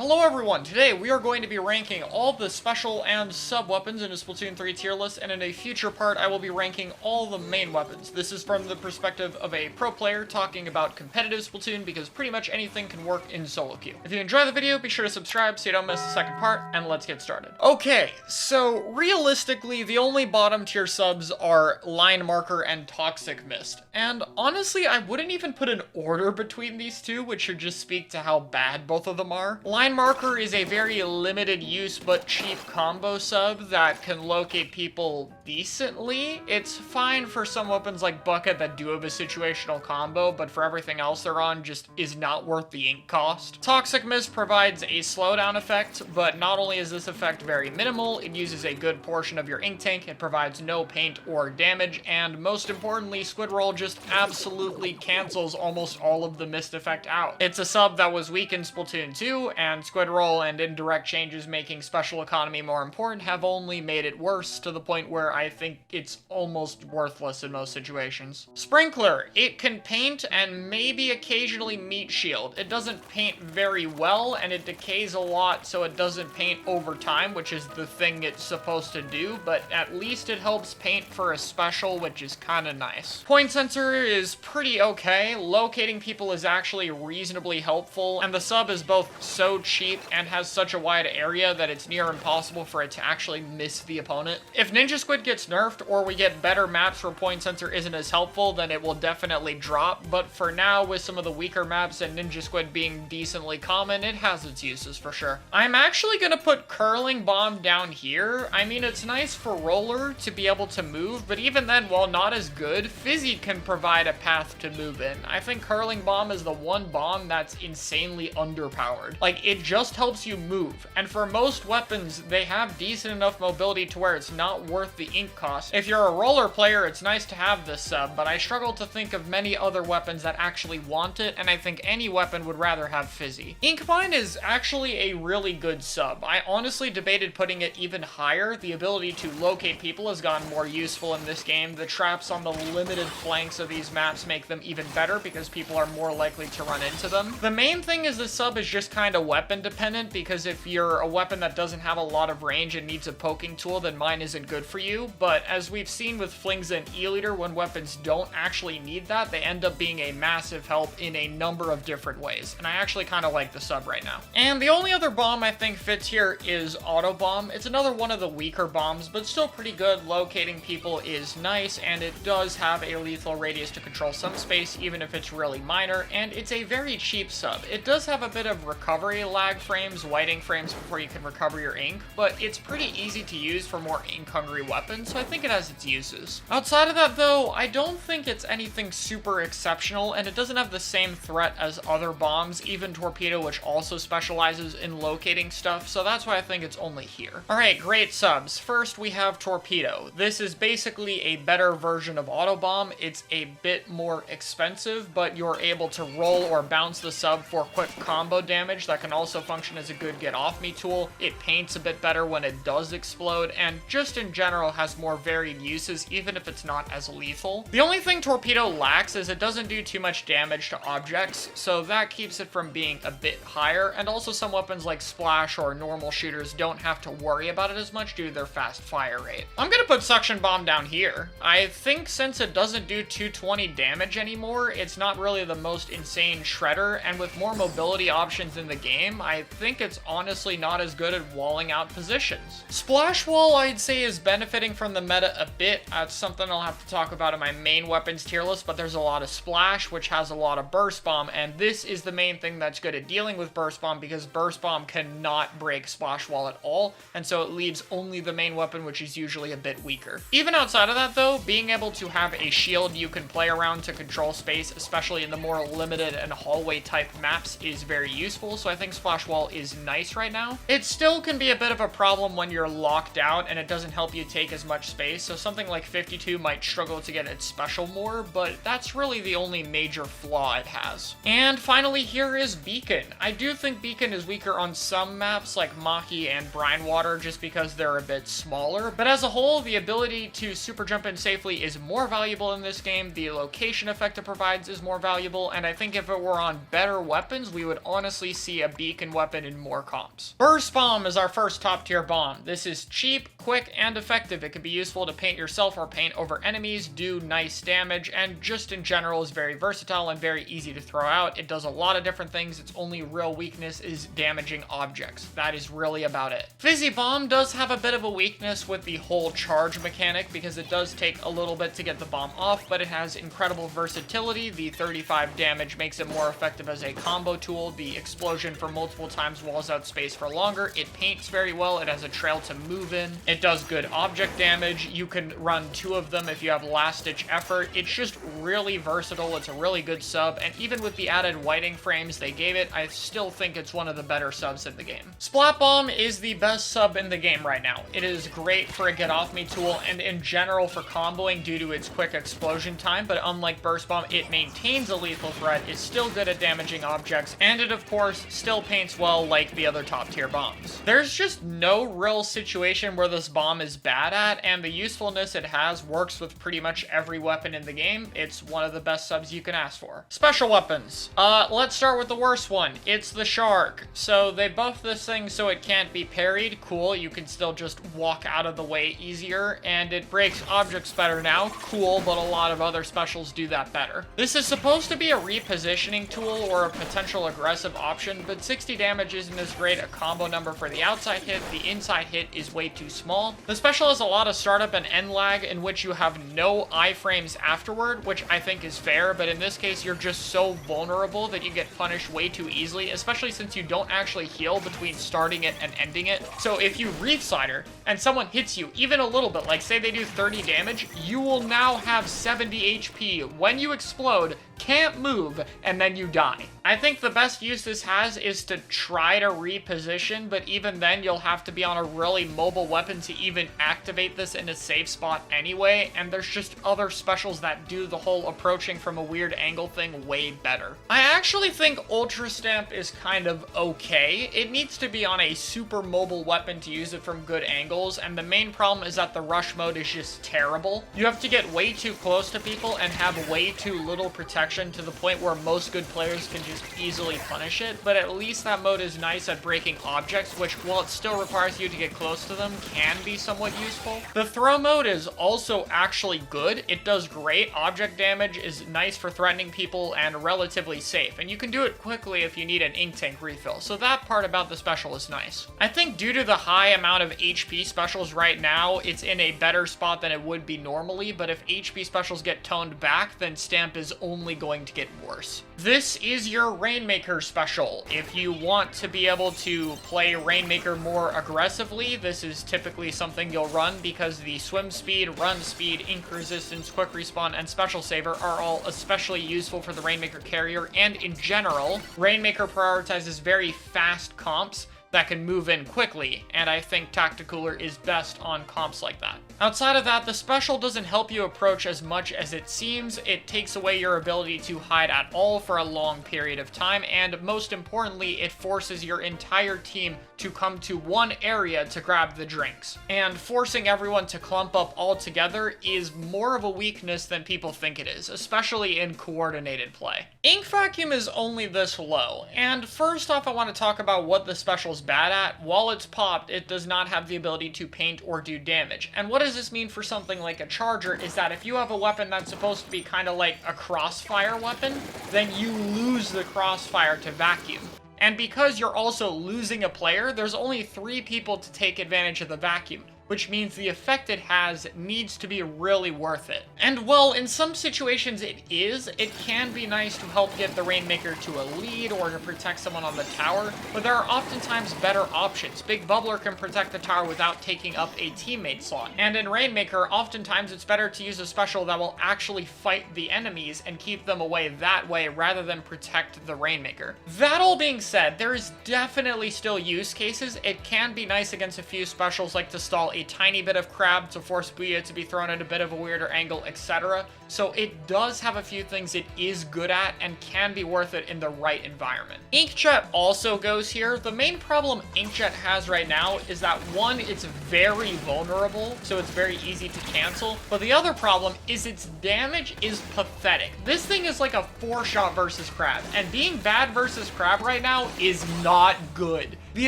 Hello everyone, today we are going to be ranking all the special and sub weapons in a Splatoon 3 tier list, and in a future part I will be ranking all the main weapons. This is from the perspective of a pro player talking about competitive Splatoon because pretty much anything can work in solo queue. If you enjoy the video, be sure to subscribe so you don't miss the second part, and let's get started. Okay, so realistically the only bottom tier subs are Line Marker and Toxic Mist, and honestly I wouldn't even put an order between these two, which should just speak to how bad both of them are. Line Marker is a very limited use but cheap combo sub that can locate people decently. It's fine for some weapons like Bucket that do have a situational combo, but for everything else they're on just is not worth the ink cost. Toxic Mist provides a slowdown effect, but not only is this effect very minimal, it uses a good portion of your ink tank, it provides no paint or damage, and most importantly, Squid Roll just absolutely cancels almost all of the mist effect out. It's a sub that was weak in Splatoon 2, and Squid Roll and indirect changes making special economy more important have only made it worse, to the point where I think it's almost worthless in most situations. Sprinkler, it can paint and maybe occasionally meat shield. It doesn't paint very well, and it decays a lot, so it doesn't paint over time, which is the thing it's supposed to do, but at least it helps paint for a special, which is kinda nice. Point sensor is pretty okay. Locating people is actually reasonably helpful, and the sub is both so cheap and has such a wide area that it's near impossible for it to actually miss the opponent. If Ninja Squid gets nerfed or we get better maps where point sensor isn't as helpful, then it will definitely drop, but for now, with some of the weaker maps and Ninja Squid being decently common, it has its uses for sure. I'm actually gonna put Curling Bomb down here. I mean, it's nice for Roller to be able to move, but even then, while not as good, Fizzy can provide a path to move in. I think Curling Bomb is the one bomb that's insanely underpowered. Like, it just helps you move, and for most weapons, they have decent enough mobility to where it's not worth the ink cost. If you're a Roller player, it's nice to have this sub, but I struggle to think of many other weapons that actually want it, and I think any weapon would rather have Fizzy. Ink Mine is actually a really good sub. I honestly debated putting it even higher. The ability to locate people has gotten more useful in this game. The traps on the limited flanks of these maps make them even better because people are more likely to run into them. The main thing is the sub is just kind of weapon dependent, because if you're a weapon that doesn't have a lot of range and needs a poking tool, then mine isn't good for you. But as we've seen with Flings and E-Liter, when weapons don't actually need that, they end up being a massive help in a number of different ways, and I actually kind of like the sub right now. And the only other bomb I think fits here is Auto Bomb. It's another one of the weaker bombs, but still pretty good. Locating people is nice, and it does have a lethal radius to control some space, even if it's really minor, and it's a very cheap sub. It does have a bit of recovery lag frames, whiting frames before you can recover your ink, but it's pretty easy to use for more ink-hungry weapons, so I think it has its uses. Outside of that though, I don't think it's anything super exceptional, and it doesn't have the same threat as other bombs, even Torpedo, which also specializes in locating stuff, so that's why I think it's only here. Alright, great subs. First we have Torpedo. This is basically a better version of Auto Bomb. It's a bit more expensive, but you're able to roll or bounce the sub for quick combo damage that can also function as a good get-off-me tool. It paints a bit better when it does explode, and just in general has more varied uses, even if it's not as lethal. The only thing Torpedo lacks is it doesn't do too much damage to objects, so that keeps it from being a bit higher, and also some weapons like Splash or normal shooters don't have to worry about it as much due to their fast fire rate. I'm gonna put Suction Bomb down here. I think since it doesn't do 220 damage anymore, it's not really the most insane shredder, and with more mobility options in the game, I think it's honestly not as good at walling out positions. Splash Wall, I'd say, is benefiting from the meta a bit. That's something I'll have to talk about in my main weapons tier list, but there's a lot of Splash, which has a lot of Burst Bomb, and this is the main thing that's good at dealing with Burst Bomb, because Burst Bomb cannot break Splash Wall at all, and so it leaves only the main weapon, which is usually a bit weaker. Even outside of that though, being able to have a shield you can play around to control space, especially in the more limited and hallway type maps, is very useful, so I think Splash Wall is nice right now. It still can be a bit of a problem when you're locked out and it doesn't help you take as much space, so something like 52 might struggle to get its special more, but that's really the only major flaw it has. And finally here is Beacon. I do think Beacon is weaker on some maps like Maki and Brine Water just because they're a bit smaller, but as a whole, the ability to super jump in safely is more valuable in this game, the location effect it provides is more valuable, and I think if it were on better weapons, we would honestly see a Beacon weakened weapon in more comps. Burst Bomb is our first top tier bomb. This is cheap, quick, and effective. It can be useful to paint yourself or paint over enemies, do nice damage, and just in general is very versatile and very easy to throw out. It does a lot of different things. Its only real weakness is damaging objects. That is really about it. Fizzy Bomb does have a bit of a weakness with the whole charge mechanic because it does take a little bit to get the bomb off, but it has incredible versatility. The 35 damage makes it more effective as a combo tool. The explosion for multiple times walls out space for longer. It paints very well. It has a trail to move in. It does good object damage. You can run 2 of them if you have last-ditch effort. It's just really versatile. It's a really good sub, and even with the added whiting frames they gave it, I still think it's one of the better subs in the game. Splat Bomb is the best sub in the game right now. It is great for a get-off-me tool and in general for comboing due to its quick explosion time, but unlike Burst Bomb, it maintains a lethal threat, is still good at damaging objects, and it of course still paints well like the other top tier bombs. There's just no real situation where this bomb is bad at, and the usefulness it has works with pretty much every weapon in the game. It's one of the best subs you can ask for. Special weapons. Let's start with the worst one. It's the shark. So they buffed this thing so it can't be parried. Cool, you can still just walk out of the way easier, and it breaks objects better now. Cool, but a lot of other specials do that better. This is supposed to be a repositioning tool or a potential aggressive option, but 60 damage isn't as great a combo number for the outside hit. The inside hit is way too small. The special has a lot of startup and end lag in which you have no iframes afterward, which I think is fair, but in this case you're just so vulnerable that you get punished way too easily, especially since you don't actually heal between starting it and ending it. So if you Reef Slider and someone hits you even a little bit, like say they do 30 damage, you will now have 70 HP when you explode, can't move, and then you die. I think the best use this has is to try to reposition, but even then you'll have to be on a really mobile weapon to even activate this in a safe spot anyway, and there's just other specials that do the whole approaching from a weird angle thing way better. I actually think Ultra Stamp is kind of okay. It needs to be on a super mobile weapon to use it from good angles, and the main problem is that the rush mode is just terrible. You have to get way too close to people and have way too little protection to the point where most good players can just easily punish it, but at least that mode is nice at breaking objects, which while it still requires you to get close to them, can be somewhat useful. The throw mode is also actually good. It does great object damage, is nice for threatening people, and relatively safe, and you can do it quickly if you need an ink tank refill, so that part about the special is nice. I think due to the high amount of HP specials right now, it's in a better spot than it would be normally, but if HP specials get toned back, then Stamp is only going to get worse. This is your Rainmaker special. If you want to be able to play Rainmaker more aggressively, this is typically something you'll run because the swim speed, run speed, ink resistance, quick respawn, and special saver are all especially useful for the Rainmaker carrier, and in general, Rainmaker prioritizes very fast comps that can move in quickly, and I think Tacticooler is best on comps like that. Outside of that, the special doesn't help you approach as much as it seems. It takes away your ability to hide at all for a long period of time, and most importantly, it forces your entire team to come to one area to grab the drinks. And forcing everyone to clump up all together is more of a weakness than people think it is, especially in coordinated play. Ink Vacuum is only this low, and first off I want to talk about what the special's bad at. While it's popped, it does not have the ability to paint or do damage. And what does this mean for something like a charger is that if you have a weapon that's supposed to be kind of like a crossfire weapon, then you lose the crossfire to vacuum. And because you're also losing a player, there's only 3 people to take advantage of the vacuum, which means the effect it has needs to be really worth it. And while in some situations it can be nice to help get the Rainmaker to a lead or to protect someone on the tower, but there are oftentimes better options. Big Bubbler can protect the tower without taking up a teammate slot. And in Rainmaker, oftentimes it's better to use a special that will actually fight the enemies and keep them away that way rather than protect the Rainmaker. That all being said, there is definitely still use cases. It can be nice against a few specials like to stall a tiny bit of crab to force Booyah to be thrown at a bit of a weirder angle, etc. So it does have a few things it is good at and can be worth it in the right environment. Inkjet also goes here. The main problem Inkjet has right now is that one, it's very vulnerable, so it's very easy to cancel, but the other problem is its damage is pathetic. This thing is like a 4-shot versus crab, and being bad versus crab right now is not good. The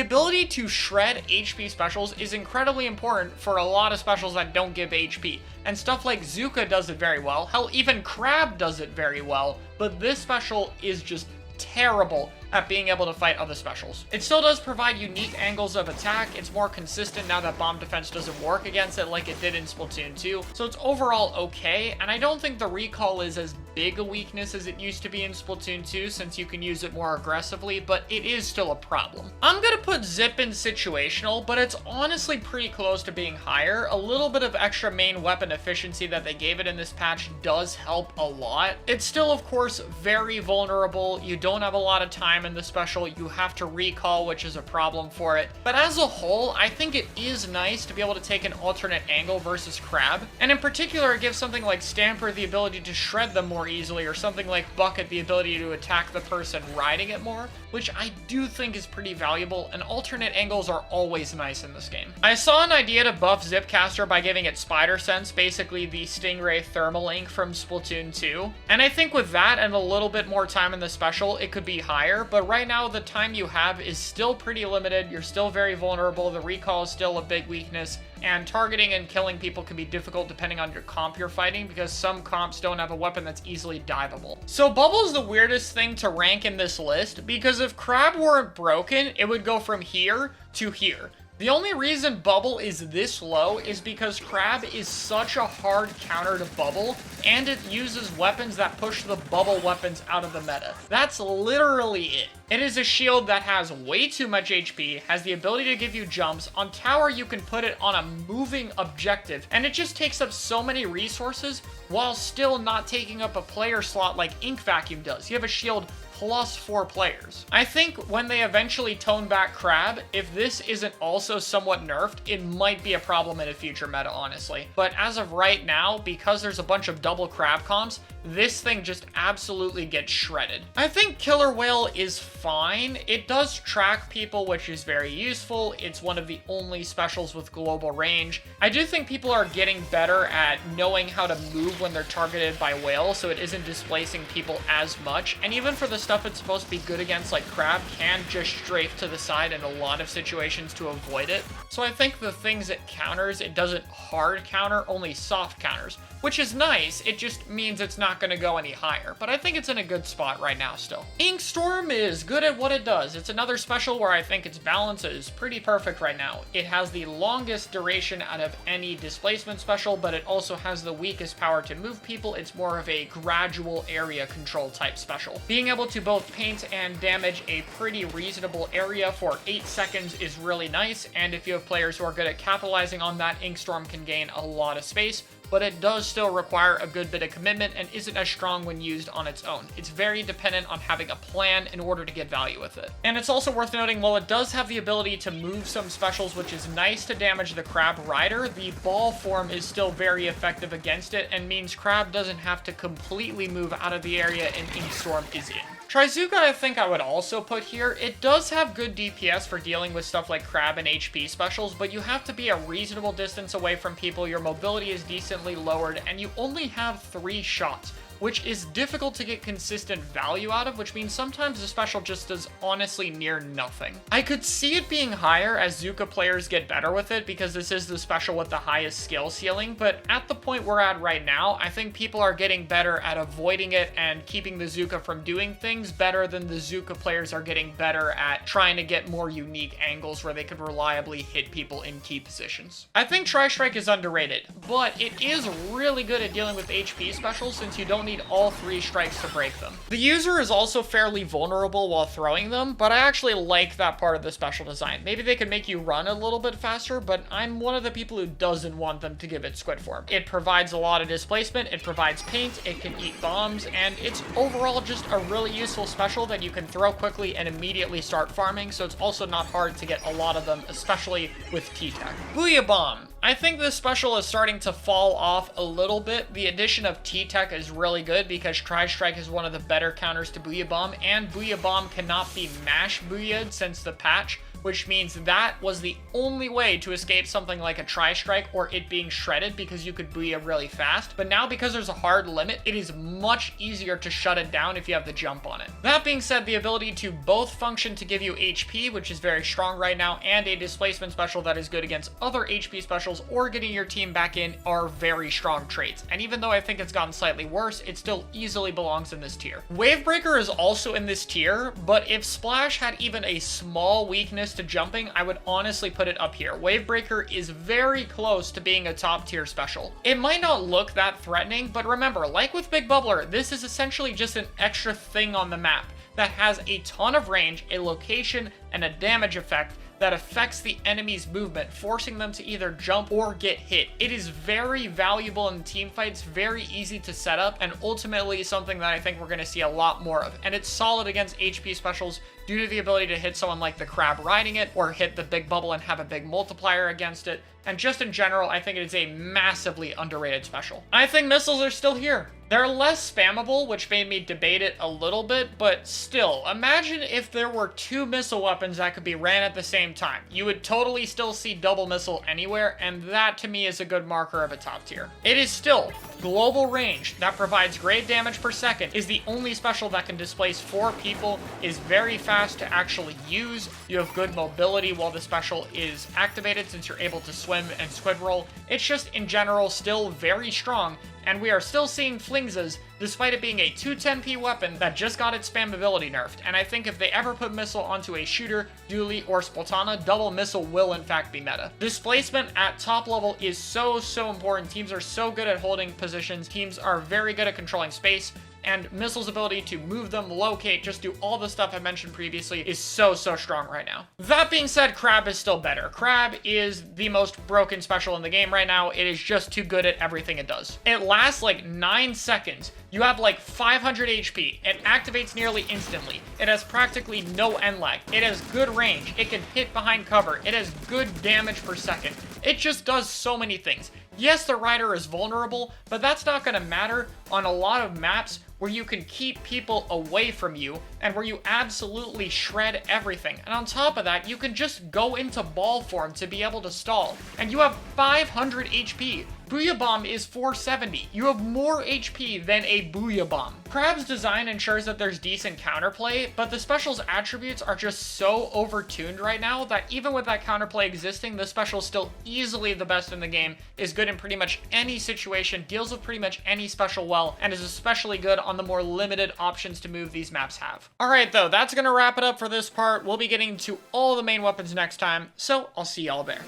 ability to shred HP specials is incredibly important for a lot of specials that don't give HP, and stuff like Zuka does it very well. Hell, even Crab does it very well, but this special is just terrible at being able to fight other specials. It still does provide unique angles of attack. It's more consistent now that bomb defense doesn't work against it like it did in Splatoon 2. So it's overall okay, and I don't think the recall is as big a weakness as it used to be in Splatoon 2 since you can use it more aggressively, but it is still a problem. I'm gonna put Zip in situational, but it's honestly pretty close to being higher. A little bit of extra main weapon efficiency that they gave it in this patch does help a lot. It's still, of course, very vulnerable. You don't have a lot of time in the special. You have to recall, which is a problem for it. But as a whole, I think it is nice to be able to take an alternate angle versus Crab. And in particular, it gives something like Stamper the ability to shred them more easily, or something like Bucket the ability to attack the person riding it more, which I do think is pretty valuable, and alternate angles are always nice in this game. I saw an idea to buff Zipcaster by giving it Spider Sense, basically the Stingray Thermal Ink from Splatoon 2. And I think with that and a little bit more time in the special, it could be higher, but right now the time you have is still pretty limited. You're still very vulnerable. The recall is still a big weakness, and targeting and killing people can be difficult depending on your comp you're fighting, because some comps don't have a weapon that's easily diveable. So Bubble's the weirdest thing to rank in this list, because if Crab weren't broken, it would go from here to here. The only reason Bubble is this low is because Crab is such a hard counter to Bubble, and it uses weapons that push the Bubble weapons out of the meta. That's literally it. It is a shield that has way too much HP, has the ability to give you jumps. On tower, you can put it on a moving objective, and it just takes up so many resources while still not taking up a player slot like Ink Vacuum does. You have a shield plus 4 players. I think when they eventually tone back Crab, if this isn't also somewhat nerfed, it might be a problem in a future meta, honestly. But as of right now, because there's a bunch of double Crab comps, this thing just absolutely gets shredded. I think Killer Whale is fine. It does track people, which is very useful. It's one of the only specials with global range. I do think people are getting better at knowing how to move when they're targeted by Whale, so it isn't displacing people as much. And even for the stuff it's supposed to be good against, like Crab, can just strafe to the side in a lot of situations to avoid it. So I think the things it counters, it doesn't hard counter, only soft counters, which is nice. It just means it's not going to go any higher, but I think it's in a good spot right now still. Inkstorm is good at what it does. It's another special where I think its balance is pretty perfect right now. It has the longest duration out of any displacement special, but it also has the weakest power to move people. It's more of a gradual area control type special. Being able to both paint and damage a pretty reasonable area for 8 seconds is really nice, and if you have players who are good at capitalizing on that, Inkstorm can gain a lot of space, but it does still require a good bit of commitment and isn't as strong when used on its own. It's very dependent on having a plan in order to get value with it. And it's also worth noting, while it does have the ability to move some specials, which is nice to damage the Crab Rider, the ball form is still very effective against it and means Crab doesn't have to completely move out of the area and Inkstorm is in. Trizuka I think I would also put here. It does have good DPS for dealing with stuff like Crab and HP specials, but you have to be a reasonable distance away from people, your mobility is decently lowered, and you only have 3 shots, which is difficult to get consistent value out of, which means sometimes the special just does honestly near nothing. I could see it being higher as Zuka players get better with it, because this is the special with the highest skill ceiling, but at the point we're at right now, I think people are getting better at avoiding it and keeping the Zuka from doing things better than the Zuka players are getting better at trying to get more unique angles where they can reliably hit people in key positions. I think Tri-Strike is underrated, but it is really good at dealing with HP specials since you don't need all 3 strikes to break them. The user is also fairly vulnerable while throwing them, but I actually like that part of the special design. Maybe they could make you run a little bit faster, but I'm one of the people who doesn't want them to give it squid form. It provides a lot of displacement, it provides paint, it can eat bombs, and it's overall just a really useful special that you can throw quickly and immediately start farming, so it's also not hard to get a lot of them, especially with T-Tech. Booyah Bomb. I think this special is starting to fall off a little bit. The addition of T-Tech is really good because Tri-Strike is one of the better counters to Booyah Bomb, and Booyah Bomb cannot be mash booyahed since the patch, which means that was the only way to escape something like a Tri-Strike or it being shredded because you could booyah really fast. But now because there's a hard limit, it is much easier to shut it down if you have the jump on it. That being said, the ability to both function to give you HP, which is very strong right now, and a displacement special that is good against other HP specials or getting your team back in are very strong traits. And even though I think it's gotten slightly worse, it still easily belongs in this tier. Wavebreaker is also in this tier, but if Splash had even a small weakness to jumping, I would honestly put it up here. Wavebreaker is very close to being a top tier special. It might not look that threatening, but remember, like with Big Bubbler, this is essentially just an extra thing on the map that has a ton of range, a location, and a damage effect that affects the enemy's movement, forcing them to either jump or get hit. It is very valuable in team fights, very easy to set up, and ultimately something that I think we're going to see a lot more of. And it's solid against HP specials due to the ability to hit someone like the Crab riding it, or hit the Big Bubble and have a big multiplier against it. And just in general, I think it is a massively underrated special. I think missiles are still here. They're less spammable, which made me debate it a little bit, but still, imagine if there were 2 missile weapons that could be ran at the same time. You would totally still see double missile anywhere, and that to me is a good marker of a top tier. It is still global range that provides great damage per second, is the only special that can displace 4 people, is very fast to actually use. You have good mobility while the special is activated since you're able to swim and squid roll. It's just in general still very strong, and we are still seeing Flingzas, despite it being a 210p weapon that just got its spammability nerfed. And I think if they ever put missile onto a shooter, dually, or Splatana, double missile will in fact be meta. Displacement at top level is so important. Teams are so good at holding positions, teams are very good at controlling space, and Missile's ability to move them, locate, just do all the stuff I mentioned previously is so strong right now. That being said, Crab is still better. Crab is the most broken special in the game right now. It is just too good at everything it does. It lasts like 9 seconds. You have like 500 HP. It activates nearly instantly. It has practically no end lag. It has good range. It can hit behind cover. It has good damage per second. It just does so many things. Yes, the rider is vulnerable, but that's not going to matter on a lot of maps where you can keep people away from you and where you absolutely shred everything. And on top of that, you can just go into ball form to be able to stall. And you have 500 HP. Booyah Bomb is 470. You have more HP than a Booyah Bomb. Crab's design ensures that there's decent counterplay, but the special's attributes are just so overtuned right now that even with that counterplay existing, the special is still easily the best in the game, is good in pretty much any situation, deals with pretty much any special well, and is especially good on the more limited options to move these maps have. Alright though, that's gonna wrap it up for this part. We'll be getting to all the main weapons next time, so I'll see y'all there.